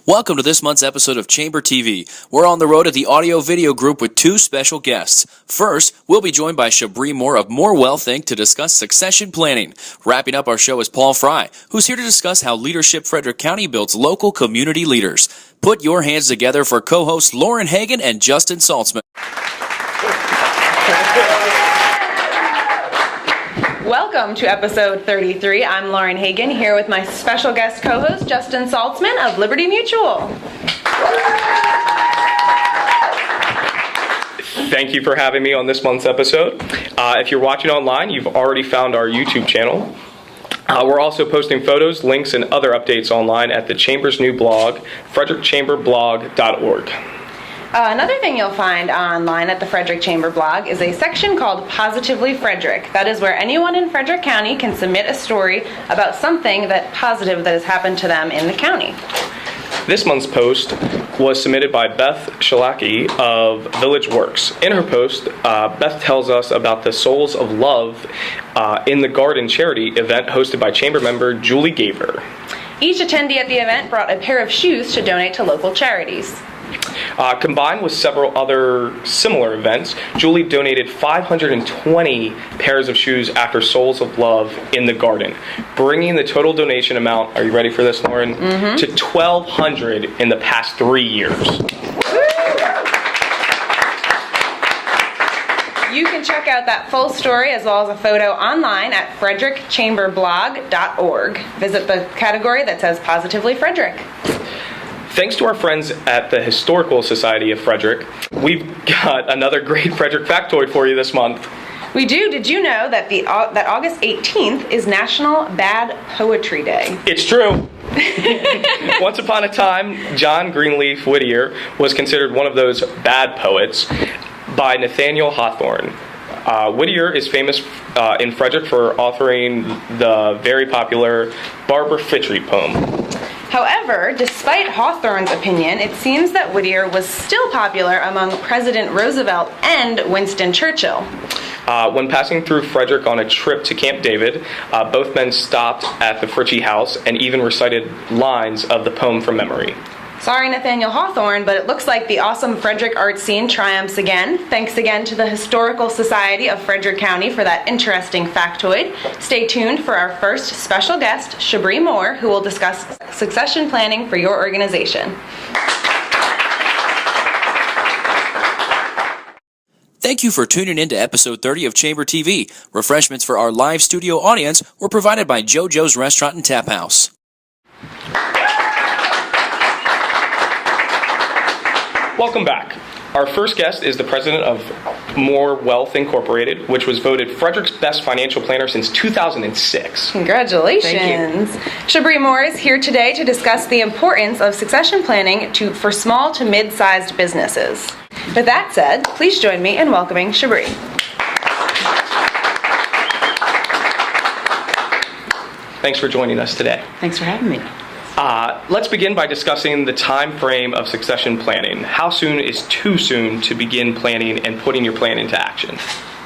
Welcome to this month's episode of Chamber TV. We're on the road at the audio-video group with two special guests. First, we'll be joined by Shabri Moore of More Wealth Inc. to discuss succession planning. Wrapping up our show is Paul Frey, who's here to discuss how Leadership Frederick County builds local community leaders. Put your hands together for co-hosts Lauren Hagan and Justin Saltzman. Welcome to episode 33. I'm Lauren Hagan, here with my special guest co-host, Justin Saltzman of Liberty Mutual. Thank you for having me on this month's episode. If you're watching online, you've already found our YouTube channel. We're also posting photos, links, and other updates online at the Chamber's new blog, frederickchamberblog.org. Another thing you'll find online at the Frederick Chamber blog is a section called Positively Frederick. That is where anyone in Frederick County can submit a story about something positive that has happened to them in the county. This month's post was submitted by Beth Shalaki of Village Works. In her post, Beth tells us about the Souls of Love in the Garden charity event hosted by Chamber member Julie Gaver. Each attendee at the event brought a pair of shoes to donate to local charities. Combined with several other similar events, Julie donated 520 pairs of shoes after Souls of Love in the Garden, bringing the total donation amount, are you ready for this, Lauren? To 1,200 in the past 3 years. You can check out that full story as well as a photo online at frederickchamberblog.org. Visit the category that says Positively Frederick. Thanks to our friends at the Historical Society of Frederick, we've got another great Frederick factoid for you this month. We do. Did you know that that August 18th is National Bad Poetry Day? It's true. Once upon a time, John Greenleaf Whittier was considered one of those bad poets by Nathaniel Hawthorne. Whittier is famous in Frederick for authoring the very popular Barbara Fitchery poem. However, despite Hawthorne's opinion, it seems that Whittier was still popular among President Roosevelt and Winston Churchill. When passing through Frederick on a trip to Camp David, both men stopped at the Fritchie House and even recited lines of the poem from memory. Sorry, Nathaniel Hawthorne, but it looks like the awesome Frederick art scene triumphs again. Thanks again to the Historical Society of Frederick County for that interesting factoid. Stay tuned for our first special guest, Shabri Moore, who will discuss succession planning for your organization. Thank you for tuning in to episode 30 of Chamber TV. Refreshments for our live studio audience were provided by JoJo's Restaurant and Tap House. Welcome back. Our first guest is the president of More Wealth Incorporated, which was voted Frederick's best financial planner since 2006. Congratulations. Thank you. Shabri Moore is here today to discuss the importance of succession planning for small to mid-sized businesses. With that said, please join me in welcoming Shabri. Thanks for joining us today. Thanks for having me. Let's begin by discussing the time frame of succession planning. How soon is too soon to begin planning and putting your plan into action?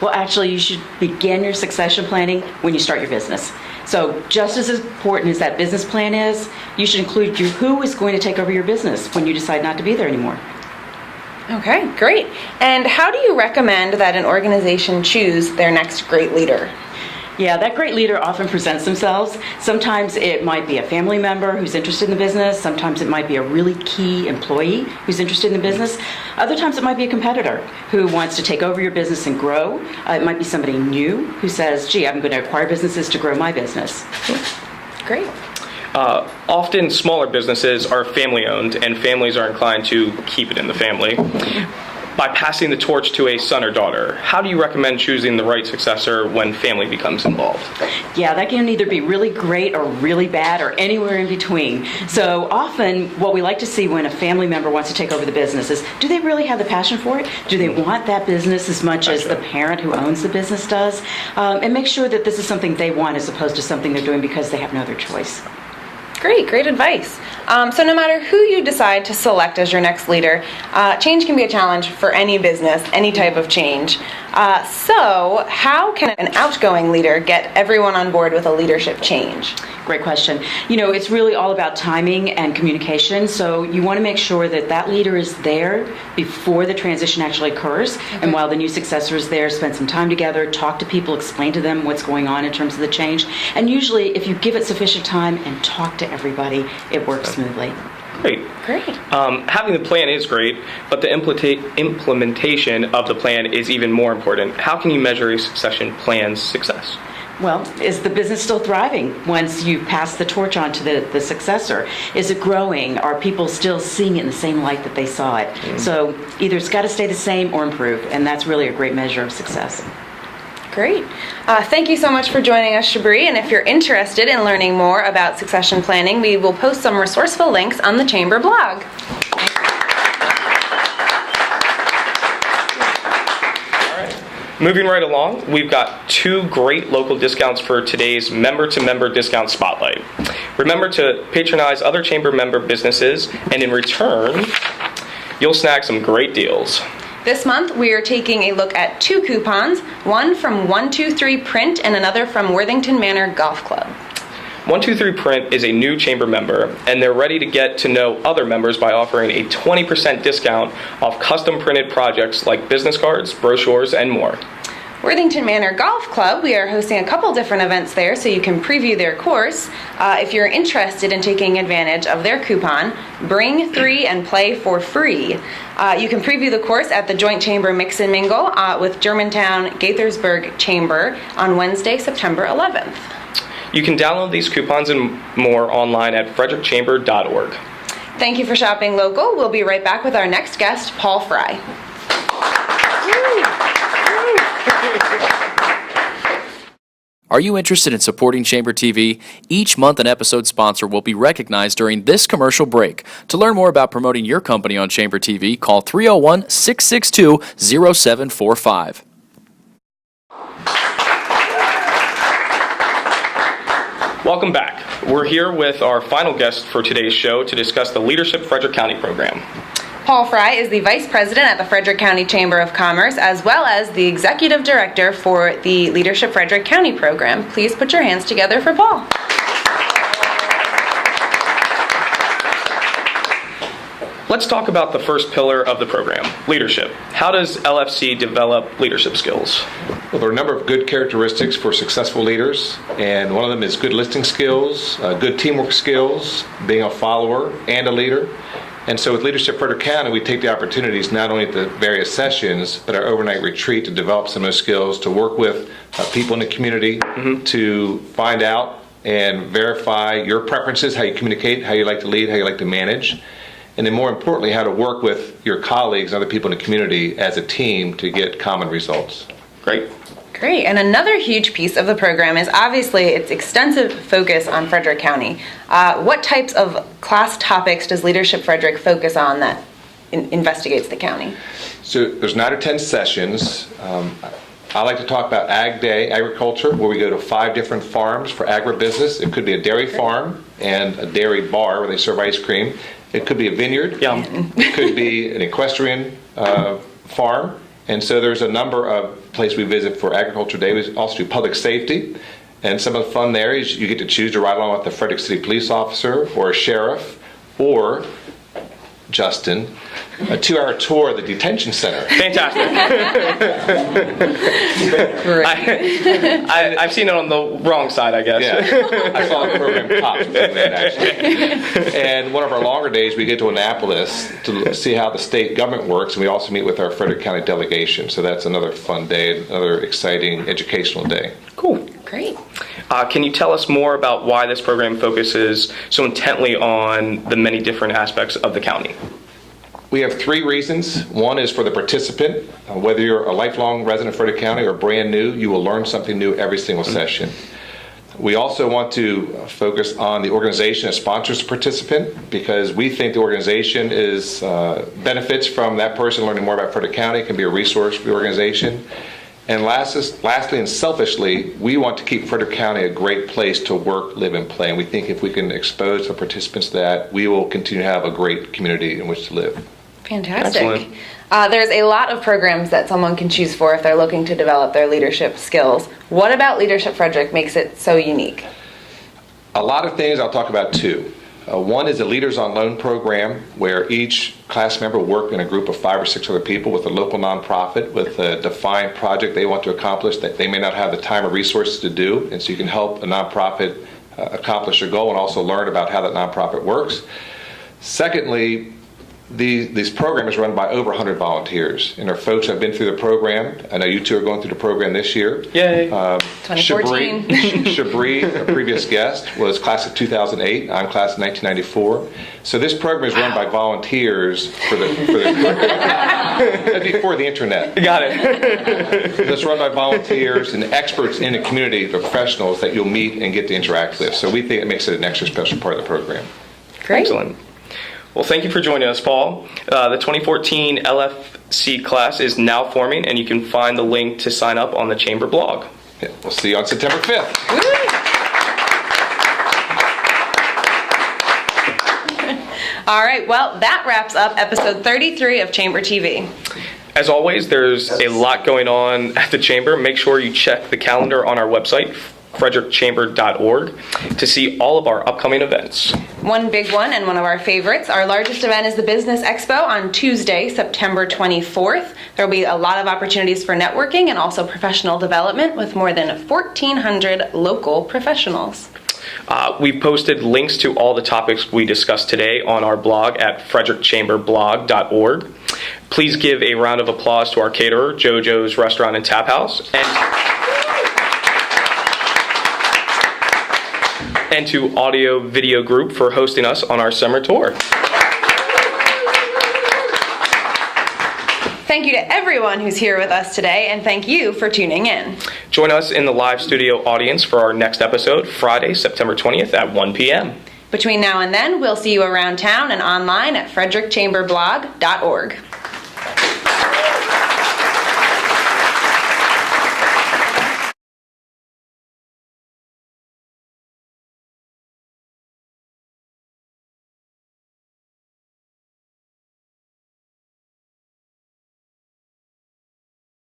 Well, actually, you should begin your succession planning when you start your business. So just as important as that business plan is, you should include who is going to take over your business when you decide not to be there anymore. Okay, great. And how do you recommend that an organization choose their next great leader? Yeah, that great leader often presents themselves. Sometimes it might be a family member who's interested in the business. Sometimes it might be a really key employee who's interested in the business. Other times it might be a competitor who wants to take over your business and grow. It might be somebody new who says, gee, I'm going to acquire businesses to grow my business. Great. Often smaller businesses are family-owned, and families are inclined to keep it in the family. By passing the torch to a son or daughter, how do you recommend choosing the right successor when family becomes involved? Yeah, that can either be really great or really bad or anywhere in between. So often what we like to see when a family member wants to take over the business is, do they really have the passion for it? Do they want that business as much as the parent who owns the business does? And make sure that this is something they want as opposed to something they're doing because they have no other choice. Great advice. So no matter who you decide to select as your next leader, change can be a challenge for any business, any type of change. So how can an outgoing leader get everyone on board with a leadership change? Great question. It's really all about timing and communication. So you want to make sure that that leader is there before the transition actually occurs. Okay. And while the new successor is there, spend some time together, talk to people, explain to them what's going on in terms of the change. And usually, if you give it sufficient time and talk to everybody, it works smoothly. Great. Having the plan is great, but the implementation of the plan is even more important. How can you measure a succession plan's success? Well, is the business still thriving once you pass the torch on to the successor? Is it growing? Are people still seeing it in the same light that they saw it? So either it's got to stay the same or improve, and that's really a great measure of success. Great. Thank you so much for joining us, Shabri. And if you're interested in learning more about succession planning, we will post some resourceful links on the Chamber blog. Moving right along, we've got 2 great local discounts for today's member-to-member discount spotlight. Remember to patronize other Chamber member businesses, and in return, you'll snag some great deals. This month, we are taking a look at 2 coupons, one from 123 Print and another from Worthington Manor Golf Club. 123 Print is a new Chamber member, and they're ready to get to know other members by offering a 20% discount off custom printed projects like business cards, brochures, and more. Worthington Manor Golf Club, we are hosting a couple different events there so you can preview their course. If you're interested in taking advantage of their coupon, bring 3 and play for free. You can preview the course at the Joint Chamber Mix and Mingle with Germantown Gaithersburg Chamber on Wednesday, September 11th. You can download these coupons and more online at frederickchamber.org. Thank you for shopping local. We'll be right back with our next guest, Paul Frey. Are you interested in supporting Chamber TV? Each month an episode sponsor will be recognized during this commercial break. To learn more about promoting your company on Chamber TV, call 301-662-0745. Welcome back. We're here with our final guest for today's show to discuss the Leadership Frederick County program. Paul Frey is the Vice President at the Frederick County Chamber of Commerce, as well as the Executive Director for the Leadership Frederick County program. Please put your hands together for Paul. Let's talk about the first pillar of the program, leadership. How does LFC develop leadership skills? Well, there are a number of good characteristics for successful leaders, and one of them is good listening skills, good teamwork skills, being a follower and a leader. And so with Leadership Frederick County, we take the opportunities not only at the various sessions, but our overnight retreat to develop some of those skills, to work with people in the community, to find out and verify your preferences, how you communicate, how you like to lead, how you like to manage, and then more importantly, how to work with your colleagues and other people in the community as a team to get common results. Great. Great. And another huge piece of the program is obviously its extensive focus on Frederick County. What types of class topics does Leadership Frederick focus on that investigates the county? So there's 9 or 10 sessions. I like to talk about Ag Day, agriculture, where we go to 5 different farms for agribusiness. It could be a dairy farm and a dairy bar where they serve ice cream. It could be a vineyard. Yum. It could be an equestrian farm. And so there's a number of places we visit for Agriculture Day. We also do public safety. And some of the fun there is you get to choose to ride along with the Frederick City police officer or a sheriff or, Justin, a 2-hour tour of the detention center. Fantastic. I've seen it on the wrong side, I guess. Yeah, I saw the program Cops doing that, actually. And one of our longer days, we get to Annapolis to see how the state government works, and we also meet with our Frederick County delegation. So that's another fun day, another exciting educational day. Cool. Great. Can you tell us more about why this program focuses so intently on the many different aspects of the county? We have 3 reasons. One is for the participant. Whether you're a lifelong resident of Frederick County or brand new, you will learn something new every single session. We also want to focus on the organization that sponsors the participant, because we think the organization benefits from that person learning more about Frederick County, can be a resource for the organization. And lastly and selfishly, we want to keep Frederick County a great place to work, live, and play. And we think if we can expose the participants to that, we will continue to have a great community in which to live. Fantastic. Excellent. There's a lot of programs that someone can choose for if they're looking to develop their leadership skills. What about Leadership Frederick makes it so unique? A lot of things, I'll talk about two. One is a Leaders on Loan program, where each class member will work in a group of 5 or 6 other people with a local nonprofit with a defined project they want to accomplish that they may not have the time or resources to do. And so you can help a nonprofit accomplish their goal and also learn about how that nonprofit works. Secondly, these programs are run by over 100 volunteers, and our folks have been through the program. I know you two are going through the program this year. Yay. 2014. Shabri, a previous guest, was class of 2008. I'm class of 1994. So this program is run by volunteers before the internet. Got it. It's run by volunteers and experts in the community, the professionals that you'll meet and get to interact with. So we think it makes it an extra special part of the program. Great. Excellent. Well, thank you for joining us, Paul. The 2014 LFC class is now forming, and you can find the link to sign up on the Chamber blog. Yeah, we'll see you on September 5th. All right, well, that wraps up episode 33 of Chamber TV. As always, there's a lot going on at the Chamber. Make sure you check the calendar on our website, frederickchamber.org, to see all of our upcoming events. One big one and one of our favorites, our largest event is the Business Expo on Tuesday, September 24th. There will be a lot of opportunities for networking and also professional development with more than 1,400 local professionals. We've posted links to all the topics we discussed today on our blog at frederickchamberblog.org. Please give a round of applause to our caterer, JoJo's Restaurant and Tap House, and to Audio Video Group for hosting us on our summer tour. Thank you to everyone who's here with us today, and thank you for tuning in. Join us in the live studio audience for our next episode, Friday, September 20th at 1 p.m. Between now and then, we'll see you around town and online at frederickchamberblog.org.